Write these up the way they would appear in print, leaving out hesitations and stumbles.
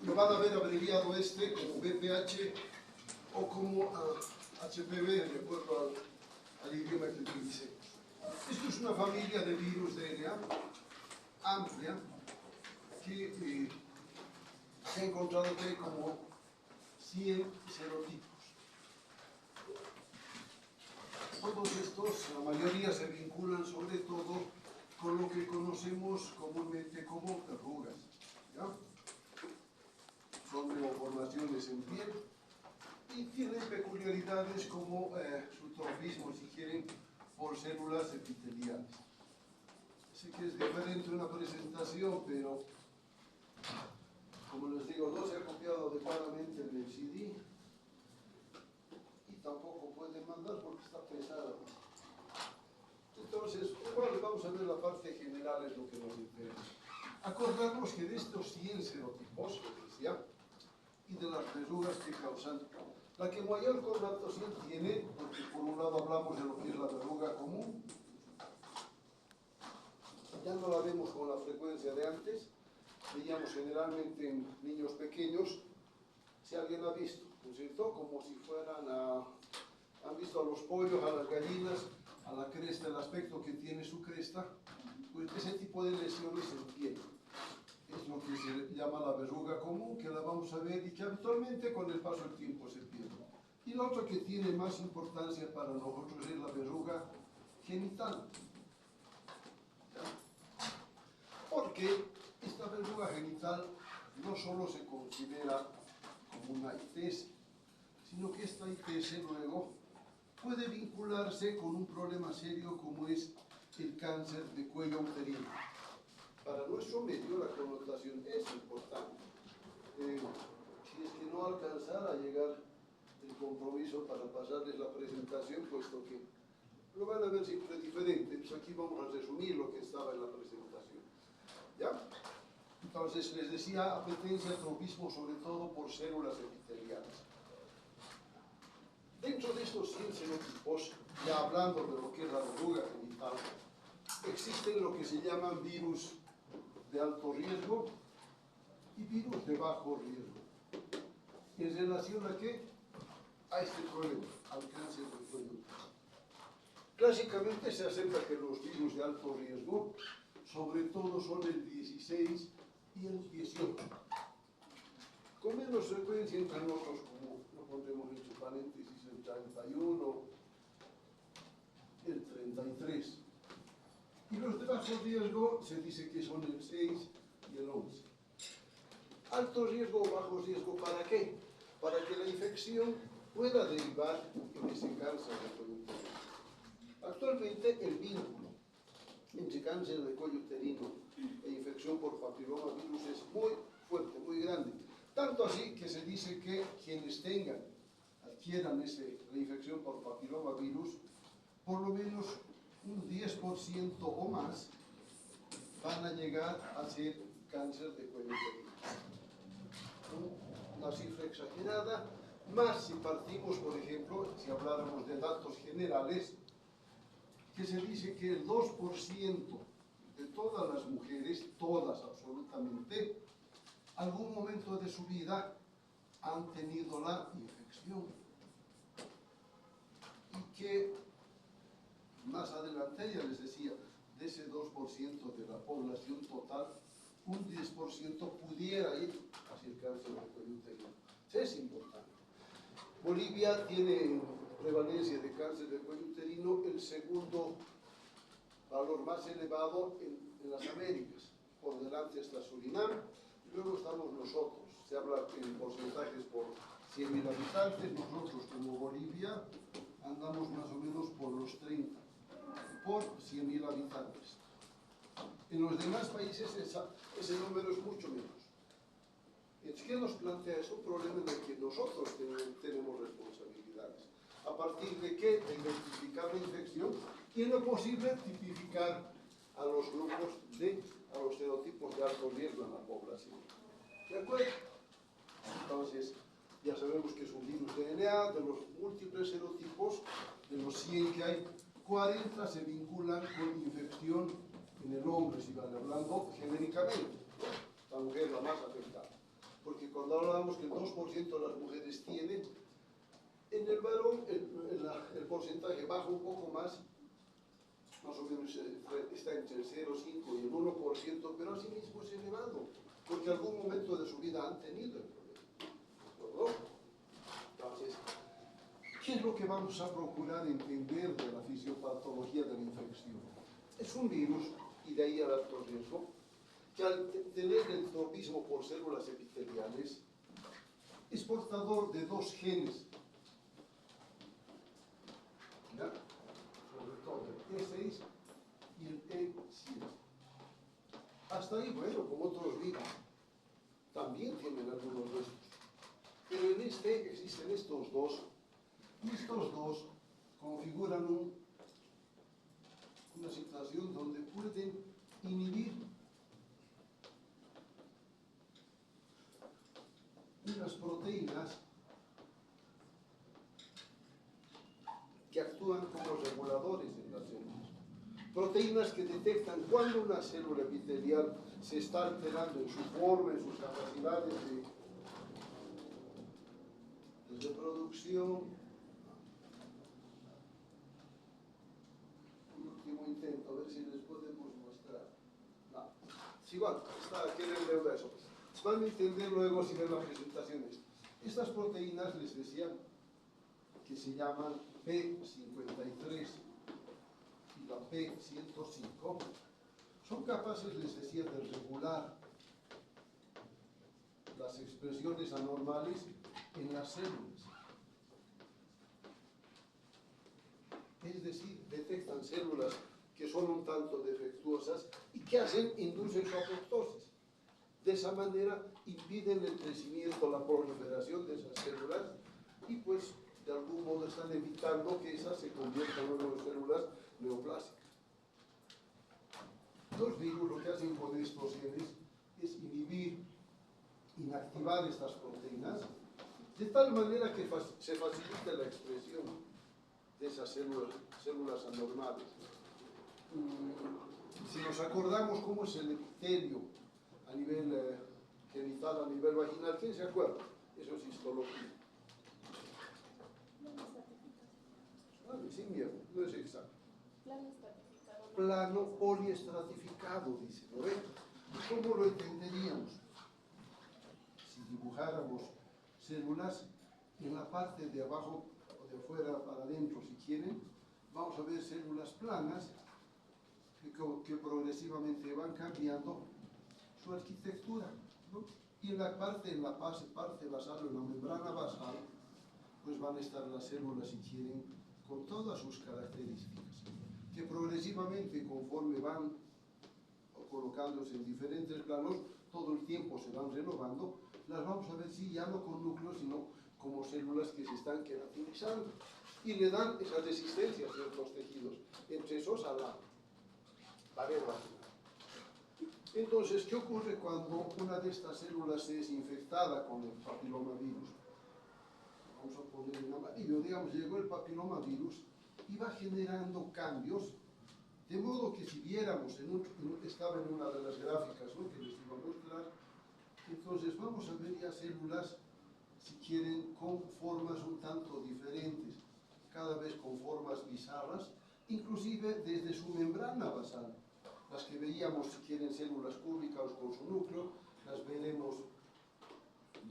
lo van a ver abreviado este como VPH o como HPV, de acuerdo al idioma que utilicemos. Esto es una familia de virus DNA amplia que se ha encontrado que hay como 100 serotipos. Todos estos, la mayoría se vinculan sobre todo con lo que conocemos comúnmente como verrugas, ¿ya? Son neoformaciones en piel y tienen peculiaridades como su tropismo, si quieren, por células epiteliales. Sé que es diferente una presentación, pero como les digo, no se ha copiado adecuadamente en el CD y tampoco pueden mandar porque está pesado. Entonces, igual vamos a ver la parte general, es lo que nos interesa. Acordarnos que de estos 100 serotipos, que decía, y de las verrugas que causan, la que mayor connotación tiene, porque por un lado hablamos de lo que es la verruga común, ya no la vemos con la frecuencia de antes, veíamos generalmente en niños pequeños, si alguien ha visto, ¿no es cierto? Como si fueran han visto a los pollos, a las gallinas, a la cresta, el aspecto que tiene su cresta, pues ese tipo de lesiones en piel. Es lo que se llama la verruga común, que la vamos a ver y que habitualmente con el paso del tiempo se pierde. Y la otra que tiene más importancia para nosotros es la verruga genital. Porque esta verruga genital no solo se considera como una ITS, sino que esta ITS luego puede vincularse con un problema serio como es el cáncer de cuello uterino. Para nuestro medio la connotación es importante. Si es que no alcanzara a llegar el compromiso para pasarles la presentación, puesto que lo van a ver siempre diferente, pues aquí vamos a resumir lo que estaba en la presentación. ¿Ya? Entonces, les decía, apetencia, tropismo, sobre todo por células epiteliales. Dentro de estos 100 serotipos, ya hablando de lo que es la verruga genital, existen lo que se llaman virus de alto riesgo y virus de bajo riesgo. ¿En relación a qué? A este problema, al cáncer del cuello uterino. Clásicamente se acepta que los virus de alto riesgo, sobre todo son el 16 y el 18. Con menos frecuencia entran otros, como lo pondremos entre paréntesis, el 31, el 33. Y los de bajo riesgo se dice que son el 6 y el 11. Alto riesgo o bajo riesgo, ¿para qué? Para que la infección pueda derivar en ese cáncer de cuello uterino. Actualmente el vínculo entre cáncer de cuello uterino e infección por papilomavirus es muy fuerte, muy grande. Tanto así que se dice que quienes adquieran la infección por papilomavirus, por lo menos un 10% o más van a llegar a ser cáncer de cuello uterino. Una cifra exagerada, más si partimos, por ejemplo, si habláramos de datos generales, que se dice que el 2% de todas las mujeres, todas absolutamente, algún momento de su vida han tenido la infección. Y que más adelante, ya les decía, de ese 2% de la población total, un 10% pudiera ir hacia el cáncer de cuello uterino. Es importante. Bolivia tiene prevalencia de cáncer de cuello uterino el segundo valor más elevado en las Américas. Por delante está Surinam y luego estamos nosotros. Se habla en porcentajes por 100.000 habitantes. Nosotros, como Bolivia, andamos más o menos por los 30 por 100.000 habitantes. En los demás países ese número es mucho menos. ¿Qué nos plantea? Es un problema en el que nosotros tenemos responsabilidades. ¿A partir de qué? De identificar la infección y en lo posible tipificar a los grupos a los serotipos de alto riesgo en la población. ¿De acuerdo? Entonces, ya sabemos que es un virus de DNA, de los múltiples serotipos, de los 100 que hay, 40 se vinculan con infección en el hombre, si van hablando genéricamente, ¿no? La mujer es la más afectada. Porque con hablábamos que el 2% de las mujeres tienen, en el varón el porcentaje baja un poco más o menos está entre el 0,5 y el 1%, pero asimismo es elevado, porque en algún momento de su vida han tenido el problema. Entonces, ¿qué es lo que vamos a procurar entender de la fisiopatología de la infección? Es un virus, y de ahí el alto riesgo, que al tener el tropismo por células epiteliales, es portador de dos genes, ¿ya? Sobre todo el E6 y el E7. Hasta ahí, bueno, como otros virus, también tienen algunos de estos. Pero en este existen estos dos, y estos dos configuran una situación donde pueden inhibir unas proteínas que actúan como reguladores en las células. Proteínas que detectan cuando una célula epitelial se está alterando en su forma, en sus capacidades de reproducción. Un último intento, a ver si les podemos mostrar. No. Sí, bueno, quieren ver eso. Van a entender luego si ven la presentación. Estas proteínas, les decía, que se llaman P53 y la P105, son capaces, les decía, de regular las expresiones anormales en las células. Es decir, detectan células que son un tanto defectuosas y que inducen su apoptosis. De esa manera impiden el crecimiento, la proliferación de esas células y pues de algún modo están evitando que esas se conviertan luego en células neoplásicas. Los virus lo que hacen con estos genes es inhibir, inactivar estas proteínas, de tal manera que se facilite la expresión de esas células anormales. Si nos acordamos cómo es el epitelio a nivel genital, a nivel vaginal, ¿quién se acuerda? Eso es histología. Sin miedo, no es exacto. Plano poliestratificado, dice, ¿lo ven? ¿Cómo lo entenderíamos? Si dibujáramos células en la parte de abajo o de afuera para adentro, si quieren, vamos a ver células planas que progresivamente van cambiando su arquitectura, ¿no? Y en la parte basal, en la membrana basal, pues van a estar las células, si quieren, con todas sus características, que progresivamente, conforme van colocándose en diferentes planos, todo el tiempo se van renovando, las vamos a ver, sí, ya no con núcleos, sino como células que se están queratinizando y le dan esa resistencia a ciertos tejidos, entre esos a la pared vaginal. Entonces, ¿qué ocurre cuando una de estas células es infectada con el papilomavirus? Vamos a poner en amarillo, digamos, llegó el papilomavirus y va generando cambios, de modo que si viéramos, estaba en una de las gráficas, ¿no?, que les iba a mostrar, entonces vamos a ver ya células, si quieren, con formas un tanto diferentes, cada vez con formas bizarras, inclusive desde su membrana basal. Las que veíamos, si quieren, células cúbicas con su núcleo, las veremos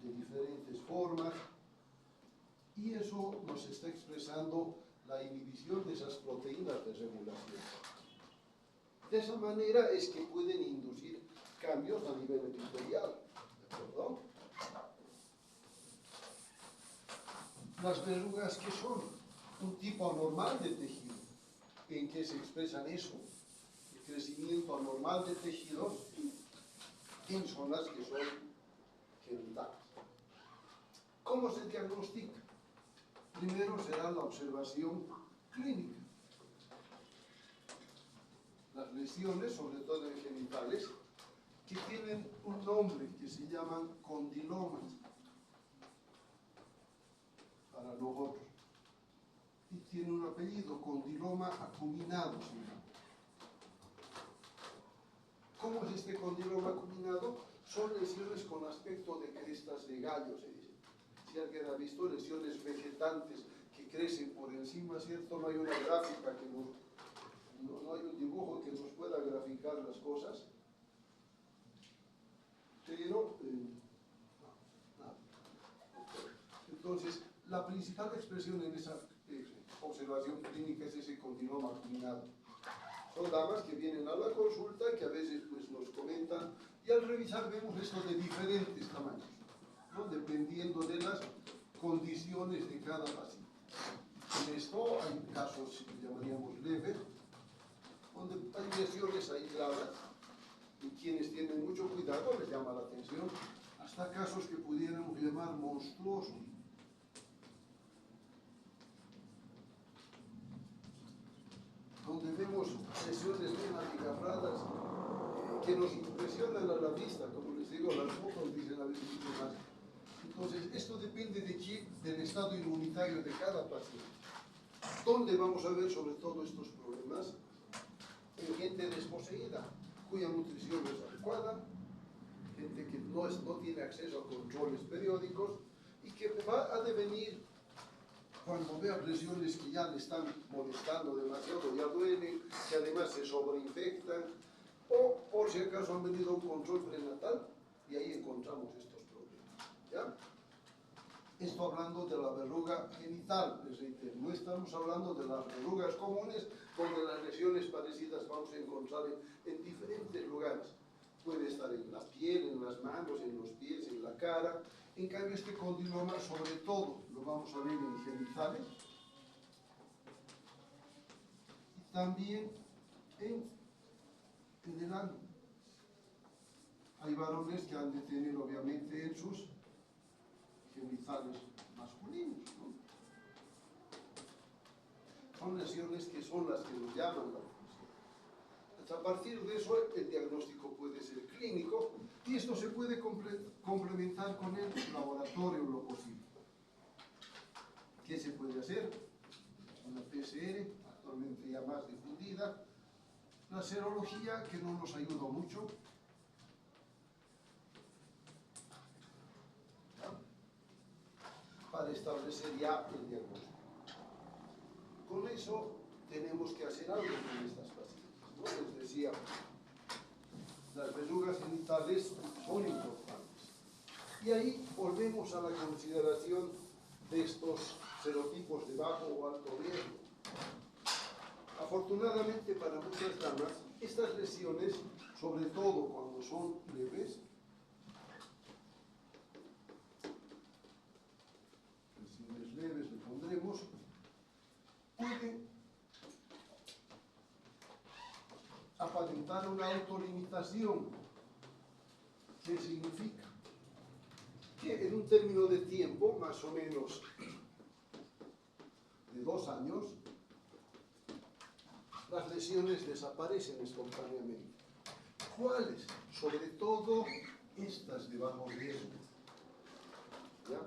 de diferentes formas, y eso nos está expresando la inhibición de esas proteínas de regulación. De esa manera es que pueden inducir cambios a nivel epitelial, ¿de acuerdo? Las verrugas, ¿qué son? Un tipo anormal de tejido. ¿En qué se expresan eso? El crecimiento anormal de tejidos en zonas que son genitales. ¿Cómo se diagnostica? Primero será la observación clínica. Las lesiones, sobre todo en genitales, que tienen un nombre que se llaman condilomas para nosotros. Y tiene un apellido, condiloma acuminado se llama. ¿Cómo es este condiloma acuminado? son lesiones con aspecto de crestas de gallo, se dice. Si alguien ha visto lesiones vegetantes que crecen por encima, ¿cierto? No hay una gráfica que no hay un dibujo que nos pueda graficar las cosas, pero entonces la principal expresión en esa observación clínica es ese continuo acuminado. Son damas que vienen a la consulta y que a veces pues, nos comentan, y al revisar vemos esto de diferentes tamaños, ¿no? Dependiendo de las condiciones de cada paciente. En esto hay casos que llamaríamos leves, donde hay lesiones aisladas y quienes tienen mucho cuidado les llama la atención, hasta casos que pudiéramos llamar monstruosos. Donde vemos lesiones bien abigarradas que nos impresionan a la vista, como les digo, las fotos dicen a veces mucho más. Entonces, esto depende de del estado inmunitario de cada paciente. ¿Dónde vamos a ver sobre todo estos problemas? En gente desposeída, cuya nutrición no es adecuada, gente que no tiene acceso a controles periódicos y que va a devenir cuando vea lesiones que ya le están molestando demasiado, ya duelen, que además se sobreinfectan, o por si acaso han venido a un control prenatal y ahí encontramos estos problemas. ¿Ya? Esto hablando de la verruga genital, les reitero, no estamos hablando de las verrugas comunes, donde las lesiones parecidas vamos a encontrar en diferentes lugares. Puede estar en la piel, en las manos, en los pies, en la cara. En cambio, este condiloma, sobre todo, lo vamos a ver en genitales y también en el ano. Hay varones que han de tener, obviamente, en sus genitales masculinos, ¿no? Son lesiones que son las que nos llaman la atención. A partir de eso, el diagnóstico puede ser clínico y esto se puede complementar con el laboratorio en lo posible. ¿Qué se puede hacer? Una PCR, actualmente ya más difundida. La serología, que no nos ayuda mucho. Para establecer ya el diagnóstico. Con eso tenemos que hacer algo con estas pacientes, ¿no? Les decía, las verrugas genitales son importantes. Y ahí volvemos a la consideración de estos serotipos de bajo o alto riesgo. Afortunadamente para muchas damas, estas lesiones, sobre todo cuando son leves, leves le pondremos, pueden aparentar una autolimitación. ¿Qué significa? Que en un término de tiempo, más o menos de 2 años, las lesiones desaparecen espontáneamente. ¿Cuáles? Sobre todo estas de bajo riesgo. ¿Ya?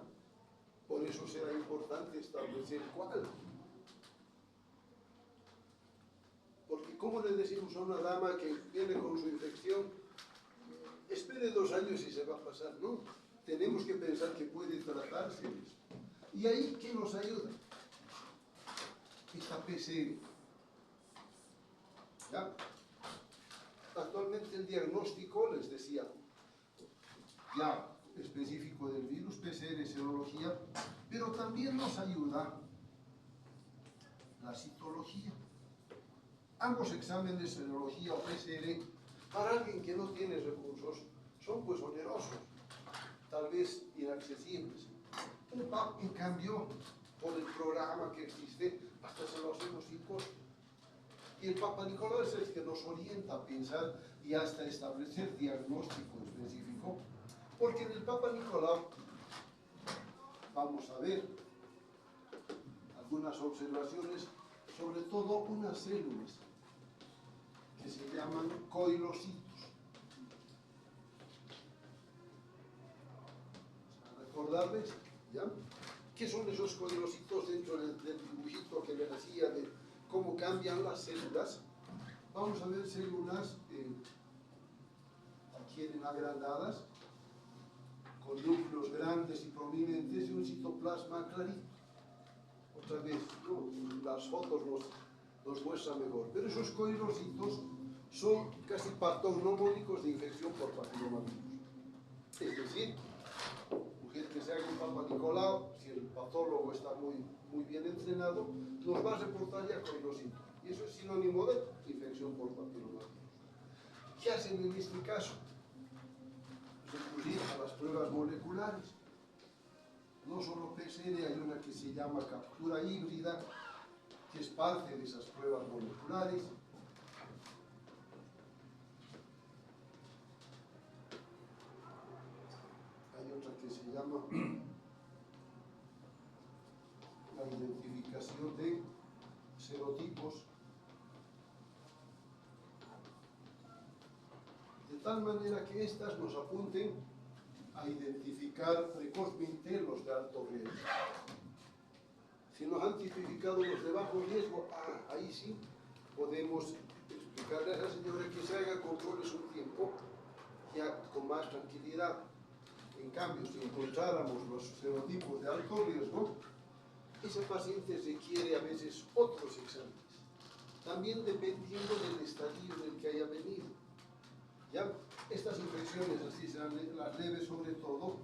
Por eso será importante establecer cuál. Porque ¿cómo le decimos a una dama que viene con su infección, espere 2 años y se va a pasar? No, tenemos que pensar que puede tratarse de eso. ¿Y ahí qué nos ayuda? Esta PCR. ¿Ya? Actualmente el diagnóstico, les decía, ya específico del virus, PCR, serología, pero también nos ayuda la citología. Ambos exámenes, serología o PCR, para alguien que no tiene recursos, son pues onerosos, tal vez inaccesibles. Un PAP, en cambio, por el programa que existe, hasta se lo hacemos sin costo. Y el Papa Nicolau es el que nos orienta a pensar y hasta establecer diagnóstico específico, porque en el Papa Nicolau vamos a ver algunas observaciones, sobre todo unas células que se llaman coilocitos. A recordarles, ¿ya? ¿Qué son esos coilocitos dentro del dibujito que les hacía de cómo cambian las células? Vamos a ver células aquí quieren, agrandadas, con núcleos grandes y prominentes y un citoplasma clarito. Otra vez, ¿no? Las fotos los muestran mejor. Pero esos coilocitos son casi patognomónicos de infección por papilomavirus. Es decir, mujer que se haga un Papa Nicolau, si el patólogo está muy bien entrenado, nos va a reportar ya coilocitos. Y eso es sinónimo de infección por papilomavirus. ¿Qué hacen en este caso? Recurrir a las pruebas moleculares. No solo PCR, hay una que se llama captura híbrida, que es parte de esas pruebas moleculares. Hay otra que se llama la identificación de serotipos, de tal manera que éstas nos apunten a identificar precozmente los de alto riesgo. Si nos han tipificado los de bajo riesgo, ahí sí podemos explicarle a la señora que se haga controles un tiempo ya con más tranquilidad. En cambio, si encontráramos los serotipos de alto riesgo, ese paciente requiere a veces otros exámenes, también dependiendo del estadio en el que haya venido. Ya estas infecciones, así serán las leves sobre todo,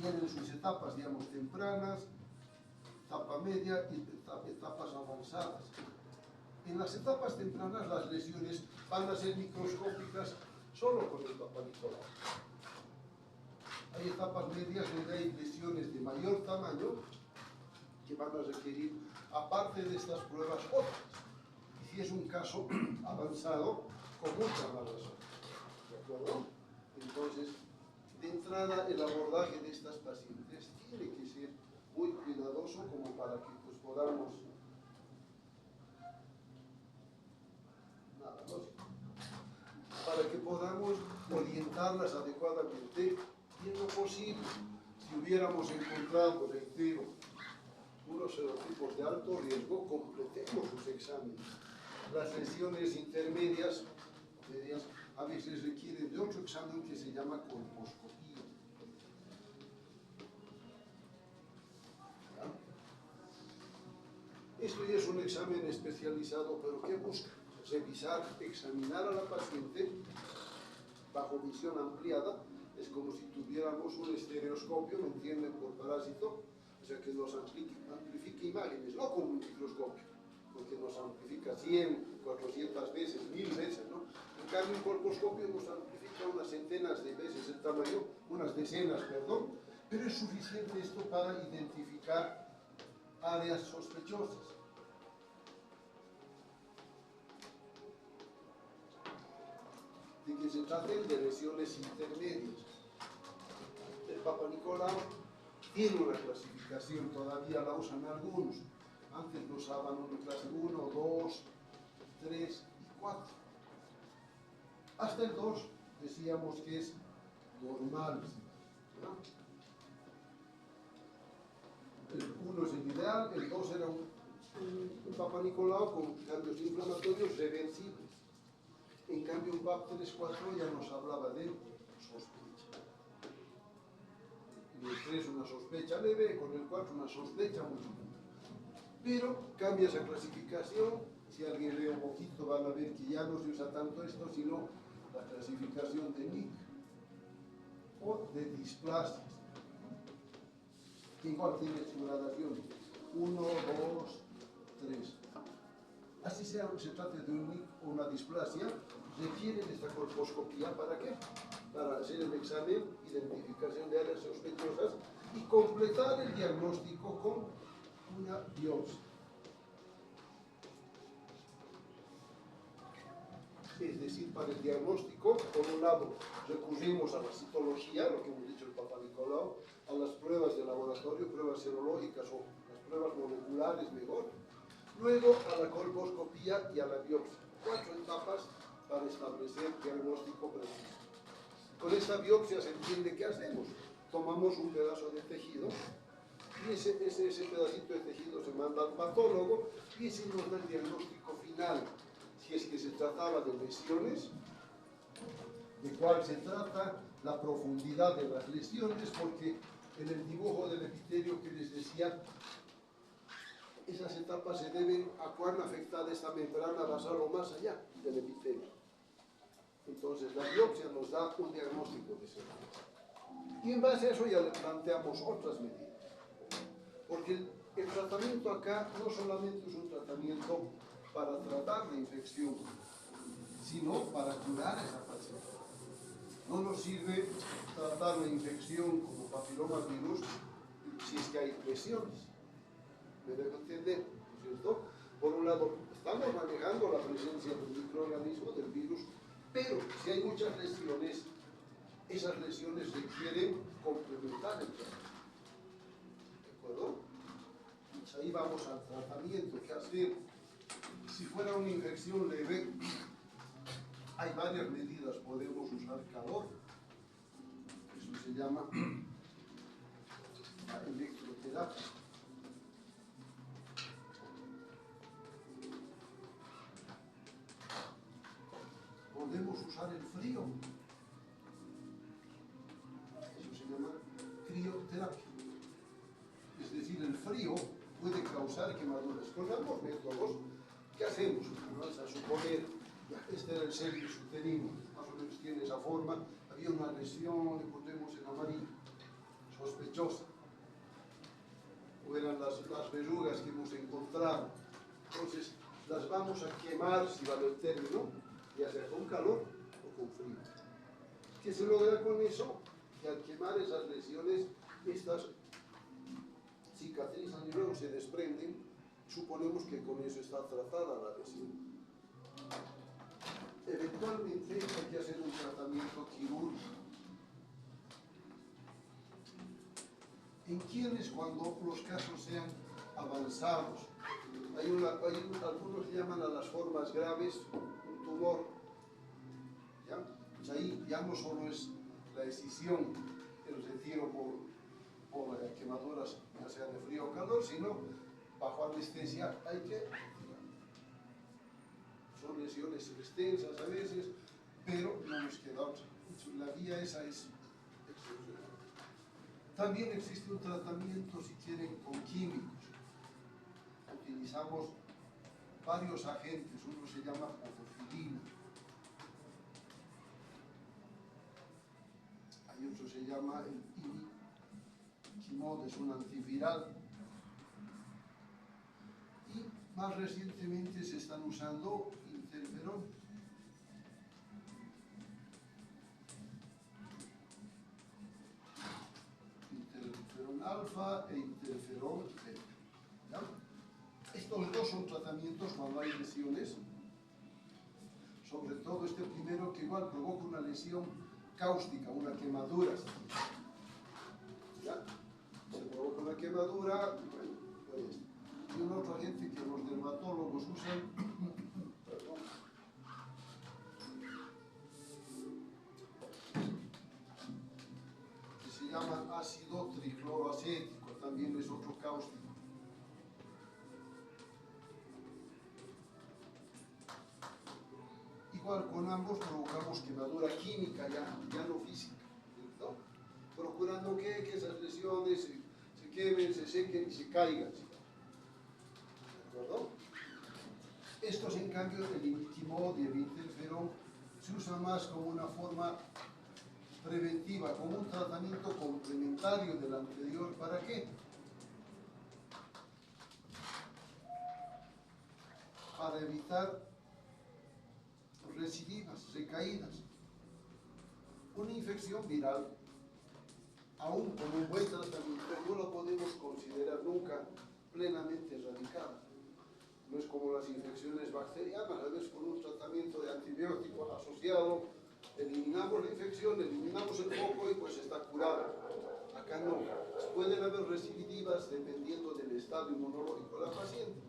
tienen sus etapas, digamos, tempranas, etapa media y etapas avanzadas. En las etapas tempranas las lesiones van a ser microscópicas solo con el Papa Nicolau. Hay etapas medias donde hay lesiones de mayor tamaño que van a requerir, aparte de estas pruebas, otras. Y si es un caso avanzado, con mucha más razón. ¿De acuerdo? Entonces, de entrada, el abordaje de estas pacientes tiene que ser muy cuidadoso como para que pues, podamos... para que podamos orientarlas adecuadamente y en lo posible, si hubiéramos encontrado, reitero, unos serotipos de alto riesgo, completemos sus exámenes. Las lesiones intermedias a veces requieren de otro examen que se llama colposcopía. Esto ya es un examen especializado, pero ¿qué busca? Revisar, examinar a la paciente bajo visión ampliada. Es como si tuviéramos un estereoscopio, ¿me entienden? Por parásito, o sea que nos amplifique imágenes, no como un microscopio, porque nos amplifica 100, 400 veces, 1000 veces, ¿no? En cambio, un colposcopio nos amplifica unas centenas de veces el tamaño, unas decenas, perdón, pero es suficiente esto para identificar áreas sospechosas. De que se traten de lesiones intermedias. El Papa Nicolau tiene una clasificación, todavía la usan algunos. Antes lo usaban una clase 1, 2, 3 y 4. Hasta el 2 decíamos que es normal, ¿no? El 1 es el ideal, el 2 era un Papa Nicolau con cambios inflamatorios reversibles. En cambio, un PAP 3-4 ya nos hablaba de sospecha. En el 3 una sospecha leve, con el 4 una sospecha muy leve. Pero cambia esa clasificación. Si alguien lee un poquito van a ver que ya no se usa tanto esto, sino la clasificación de NIC o de displasias. Que igual tiene su gradación. 1, 2, 3. Así sea que se trate de un NIC o una displasia, requieren esta colposcopía. ¿Para qué? Para hacer el examen, identificación de áreas sospechosas y completar el diagnóstico con una biopsia. Es decir, para el diagnóstico, por un lado, recurrimos a la citología, lo que hemos dicho el Papa Nicolau, a las pruebas de laboratorio, pruebas serológicas o las pruebas moleculares mejor. Luego a la colposcopía y a la biopsia. 4 etapas para establecer diagnóstico preciso. Con esta biopsia se entiende qué hacemos. Tomamos un pedazo de tejido y ese pedacito de tejido se manda al patólogo y ese nos da el diagnóstico final. Si es que se trataba de lesiones de cuál se trata, la profundidad de las lesiones, porque en el dibujo del epitelio que les decía, esas etapas se deben a cuán afectada esta membrana basal o más allá del epitelio. Entonces la biopsia nos da un diagnóstico de certeza. Y en base a eso ya le planteamos otras medidas. Porque el tratamiento acá no solamente es un tratamiento para tratar la infección, sino para curar a esa paciente. No nos sirve tratar la infección como papilomavirus si es que hay lesiones. ¿Me dejo entender? ¿No es cierto? Por un lado, estamos manejando la presencia del microorganismo, del virus, pero si hay muchas lesiones, esas lesiones requieren complementar el tratamiento. ¿De acuerdo? Pues ahí vamos al tratamiento. ¿Qué hacer? Si fuera una infección leve, hay varias medidas. Podemos usar calor, eso se llama la electroterapia. Podemos usar el frío, eso se llama crioterapia. Es decir, el frío puede causar quemaduras. Con ambos métodos, ¿qué hacemos? Vamos a suponer, este era el cervix uterino, más o menos tiene esa forma, había una lesión, le ponemos en amarillo, sospechosa, o eran las verrugas que hemos encontrado. Entonces, las vamos a quemar, si vale el término, ya sea con calor o con frío. ¿Qué se logra con eso? Que al quemar esas lesiones, estas cicatrizan y luego se desprenden. Suponemos que con eso está tratada la lesión. Eventualmente hay que hacer un tratamiento quirúrgico. ¿En quiénes cuando los casos sean avanzados? Algunos llaman a las formas graves un tumor. ¿Ya? Pues ahí ya no solo es la escisión, el retiro por quemaduras, ya sea de frío o calor, sino bajo anestesia hay que retirar. Son lesiones extensas a veces, pero no nos queda otra. La vía esa es excepcional. También existe un tratamiento, si quieren, con químicos. Utilizamos varios agentes, uno se llama pozofilina, hay otro se llama el imiquimod, es un antiviral, y más recientemente se están usando interferón. Interferón alfa e interferón beta. ¿Ya? Estos dos son tratamientos cuando hay lesiones, sobre todo este primero que igual provoca una lesión cáustica, una quemadura. ¿Ya? Se provoca una quemadura, bueno, pues, y un otro agente que los dermatólogos usan, perdón, que se llama ácido tricloroacético, también es otro cáustico. Igual con ambos provocamos quemadura química, ya no física, ¿no? Procurando que esas lesiones se quemen, se sequen y se caigan. ¿De acuerdo? Estos, en cambio, el imiquimod y el interferón se usan más como una forma preventiva, como un tratamiento complementario del anterior. ¿Para qué? Para evitar recidivas, recaídas. Una infección viral, aún con un buen tratamiento, no la podemos considerar nunca plenamente erradicada. No es como las infecciones bacterianas, a veces con un tratamiento de antibióticos asociado, eliminamos la infección, eliminamos el foco y pues está curada. Acá no. Pueden haber recidivas dependiendo del estado inmunológico de la paciente.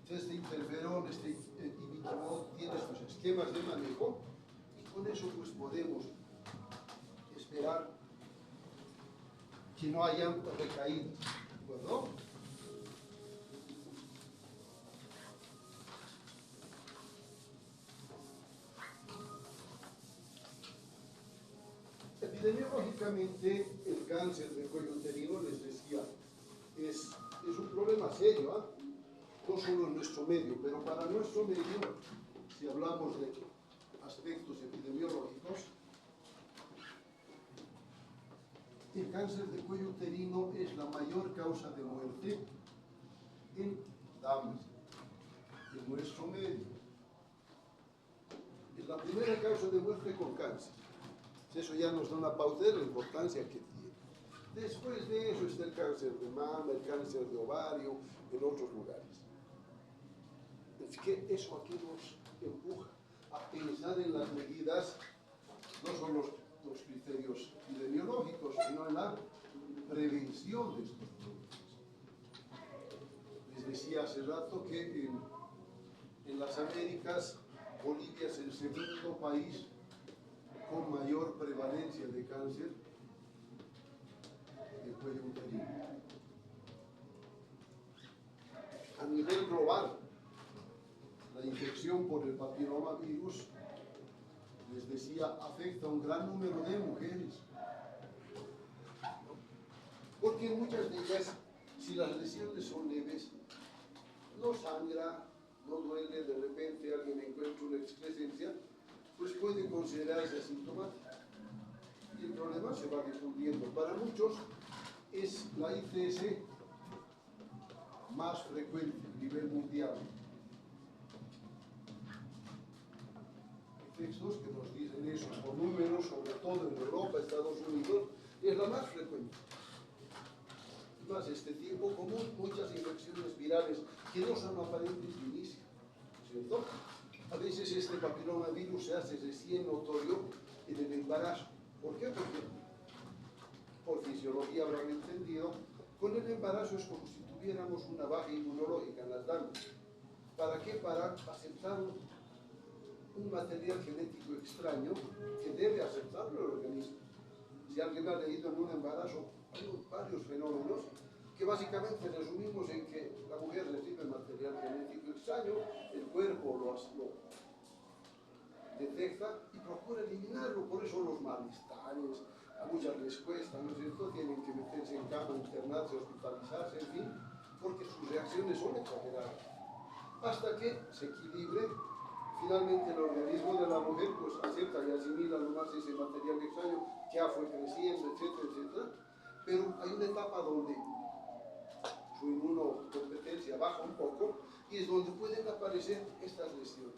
Este interferón, este imiquimod tiene estos esquemas de manejo y con eso pues podemos esperar que no hayan recaídas. ¿De acuerdo? Epidemiológicamente, el cáncer de cuello uterino, les decía, es un problema serio, ¿eh? No solo en nuestro medio, pero para nuestro medio, si hablamos de aspectos epidemiológicos, el cáncer de cuello uterino es la mayor causa de muerte en damas, en nuestro medio. Es la primera causa de muerte con cáncer. Eso ya nos da una pauta de la importancia que tiene. Después de eso está el cáncer de mama, el cáncer de ovario, en otros lugares. Es que eso aquí nos empuja a pensar en las medidas, no solo los criterios epidemiológicos, sino en la prevención de estos problemas. Les decía hace rato que en las Américas, Bolivia es el segundo país con mayor prevalencia de cáncer de cuello uterino. A nivel global, la infección por el papilomavirus, les decía, afecta a un gran número de mujeres. Porque muchas de ellas, si las lesiones son leves, no sangra, no duele, de repente alguien encuentra una excrescencia, pues puede considerarse asintomática. Y el problema se va difundiendo. Para muchos es la ICS más frecuente a nivel mundial. Hay textos que nos dicen eso por números, sobre todo en Europa, Estados Unidos, es la más frecuente. Más este tiempo común, muchas infecciones virales que no son aparentes de inicio, ¿cierto? A veces este papilomavirus se hace recién notorio en el embarazo. ¿Por qué? Porque por fisiología habrán entendido, con el embarazo es como si tuviéramos una baja inmunológica en las damas. ¿Para qué? Para aceptar un material genético extraño que debe aceptarlo el organismo. Si alguien ha leído en un embarazo, hay varios fenómenos que básicamente resumimos en que la mujer recibe material genético extraño, el cuerpo lo detecta y procura eliminarlo. Por eso los malestares, a muchas les cuesta, ¿no es cierto? Tienen que meterse en cama, internarse, hospitalizarse, en fin, porque sus reacciones son exageradas. Hasta que se equilibre, finalmente el organismo de la mujer pues acepta y asimila nomás ese material extraño que ya fue creciendo, etcétera, etcétera. Pero hay una etapa donde su inmunocompetencia baja un poco y es donde pueden aparecer estas lesiones.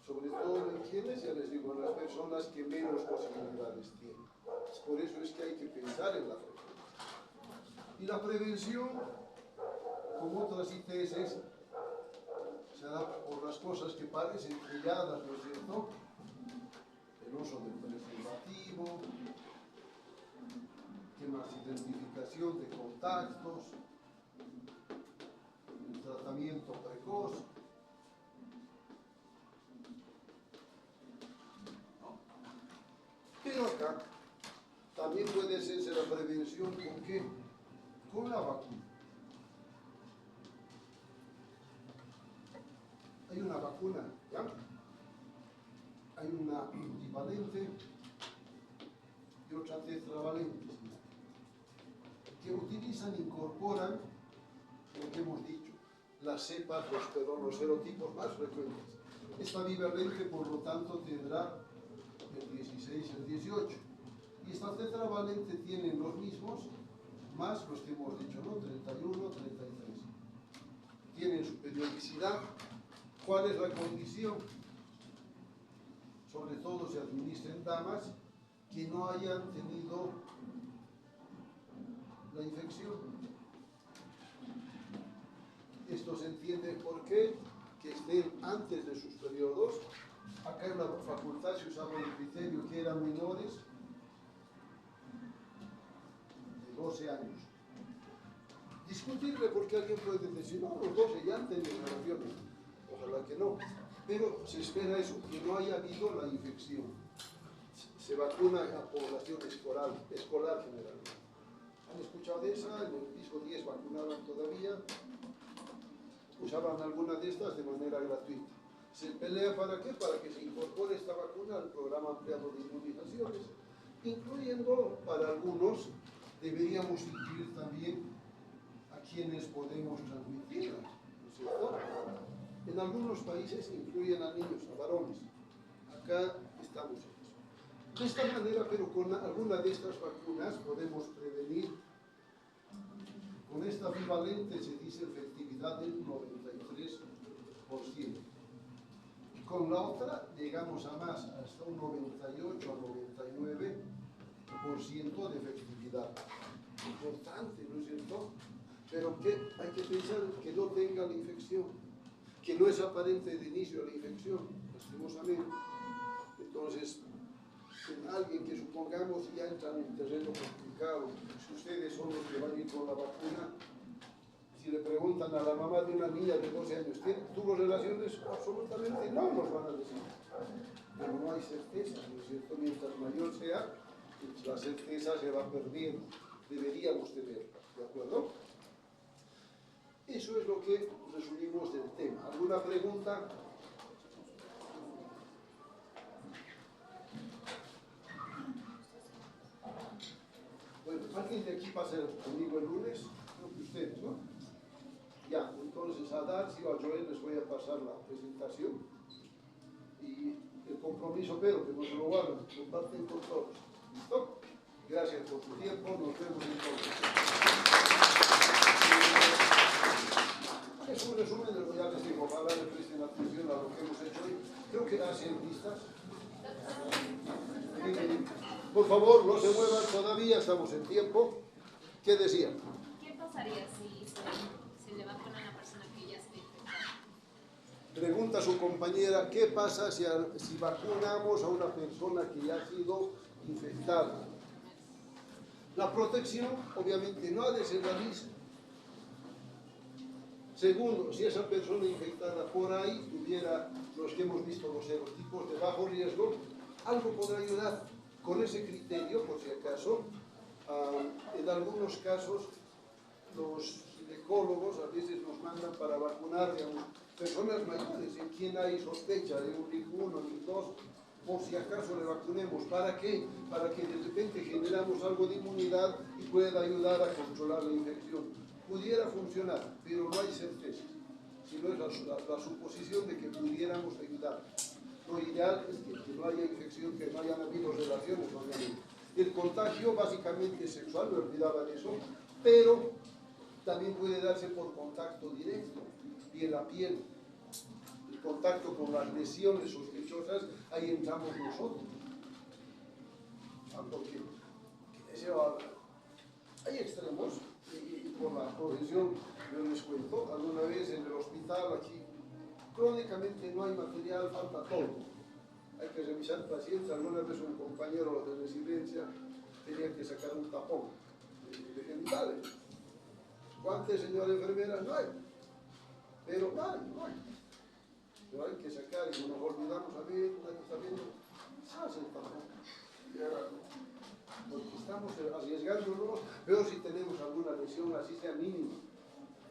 Sobre todo en quienes, ya les digo, en las personas que menos posibilidades tienen. Por eso es que hay que pensar en la frecuencia. Y la prevención, como otras ITS, se da por las cosas que parecen trilladas, ¿no es cierto? El uso del preservativo, ¿qué más? Identificación de contactos, el tratamiento precoz. Pero acá también puede hacerse la prevención ¿con qué? Con la vacuna. Hay una vacuna, ¿ya? Hay una bivalente y otra tetravalente, que utilizan, incorporan lo que hemos dicho, las cepas, los serotipos más frecuentes. Esta bivalente, por lo tanto, tendrá el 16 y el 18. Y esta tetravalente tienen los mismos, más los que hemos dicho, ¿no? 31, 33. Tienen su periodicidad. ¿Cuál es la condición? Sobre todo se administra en damas que no hayan tenido la infección. Esto se entiende por qué, que estén antes de sus periodos. Acá en la facultad se usaba el criterio que eran menores de 12 años. Discutible porque alguien puede decir, no, los 12 ya han tenido relaciones. Ojalá que no. Pero se espera eso, que no haya habido la infección. Se vacuna a la población escolar generalmente. ¿Han escuchado de esa? En el piso 10 vacunaban todavía. Usaban alguna de estas de manera gratuita. Se pelea ¿para qué? Para que se incorpore esta vacuna al programa ampliado de inmunizaciones. incluyendo para algunos, deberíamos incluir también a quienes podemos transmitirla, ¿no es cierto? En algunos países incluyen a niños, a varones. Acá estamos en eso. De esta manera, pero con alguna de estas vacunas podemos prevenir, con esta bivalente se dice efectividad del 93%. Y con la otra llegamos a más, hasta un 98 a 99% de efectividad. Importante, ¿no es cierto? Pero que hay que pensar que no tenga la infección, que no es aparente de inicio la infección, lastimosamente. Entonces, en alguien que supongamos ya entra en un terreno complicado, si ustedes son los que van a ir con la vacuna, si le preguntan a la mamá de una niña de 12 años, ¿tuvo relaciones? Absolutamente no nos van a decir. Pero no hay certeza, ¿no es cierto? Mientras mayor sea, la certeza se va perdiendo. Deberíamos tenerla, ¿de acuerdo? Eso es lo que resumimos del tema. ¿Alguna pregunta? Bueno, ¿alguien de aquí pasa conmigo el lunes? Creo que ustedes, ¿no? Ya, entonces a Darcy o a Joel les voy a pasar la presentación y el compromiso, pero que no se lo guarden, comparten con todos. ¿Listo? Gracias por tu tiempo, nos vemos entonces. Es un resumen de lo que ya les digo, ojalá le presten atención a lo que hemos hecho hoy. Creo que hacen listas. Por favor, no se muevan todavía, estamos en tiempo. ¿Qué decían? ¿Qué pasaría si se le vacuna a una persona que ya está infectada? Pregunta a su compañera, ¿qué pasa si vacunamos a una persona que ya ha sido infectada? La protección, obviamente, no ha de ser la misma. Segundo, si esa persona infectada por ahí tuviera los que hemos visto, los serotipos de bajo riesgo, algo podrá ayudar. Con ese criterio, por si acaso, en algunos casos, los ginecólogos a veces nos mandan para vacunar, digamos, personas mayores en quien hay sospecha de un NIC1, NIC2, por si acaso le vacunemos. ¿Para qué? Para que de repente generamos algo de inmunidad y pueda ayudar a controlar la infección. Pudiera funcionar, pero no hay certeza, sino es la suposición de que pudiéramos ayudar. Lo ideal es que no haya infección, que no hayan habido relaciones, obviamente. El contagio básicamente es sexual, me olvidaba de eso, pero también puede darse por contacto directo, piel a piel. El contacto con las lesiones sospechosas, ahí entramos nosotros. Porque hay extremos, y por la profesión, yo les cuento, alguna vez en el hospital aquí, crónicamente no hay material, falta todo. Hay que revisar pacientes. Alguna vez un compañero de residencia tenía que sacar un tapón de genitales. ¿Cuántas, señora enfermera? No hay. Pero no hay. Pero hay que sacar y nos olvidamos a ver, nadie está viendo. Se hace el tapón. Porque estamos arriesgándonos, pero si tenemos alguna lesión, así sea mínima.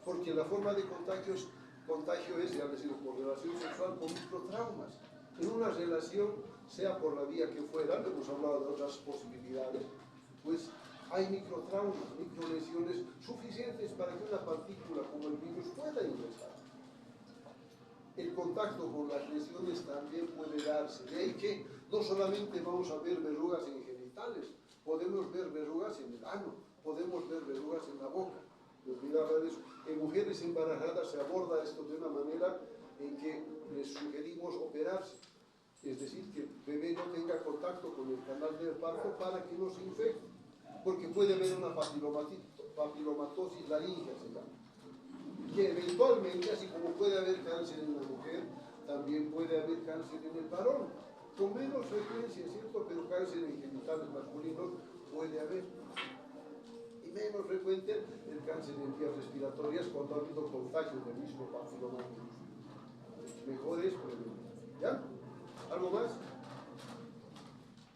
Porque la forma de contagio es, ya les digo, por relación sexual con microtraumas. En una relación, sea por la vía que fuera, hemos hablado de otras posibilidades, pues hay microtraumas, microlesiones suficientes para que una partícula como el virus pueda ingresar. El contacto con las lesiones también puede darse. De ahí que no solamente vamos a ver verrugas en genitales, podemos ver verrugas en el ano, podemos ver verrugas en la boca. Me olvidaba de eso. En mujeres embarazadas se aborda esto de una manera en que les sugerimos operarse. Es decir, que el bebé no tenga contacto con el canal del parto para que no se infecte. Porque puede haber una papilomatosis laríngea, se llama. Que eventualmente, así como puede haber cáncer en la mujer, también puede haber cáncer en el varón. Con menos frecuencia, ¿cierto? Pero cáncer en genitales masculinos puede haber. Y menos frecuente el cáncer en vías respiratorias cuando ha habido contagio del mismo papilomavirus. Mejor es prevenir. ¿Ya? ¿Algo más?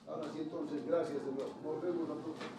Ahora sí, entonces, gracias de nuevo. Nos vemos la próxima.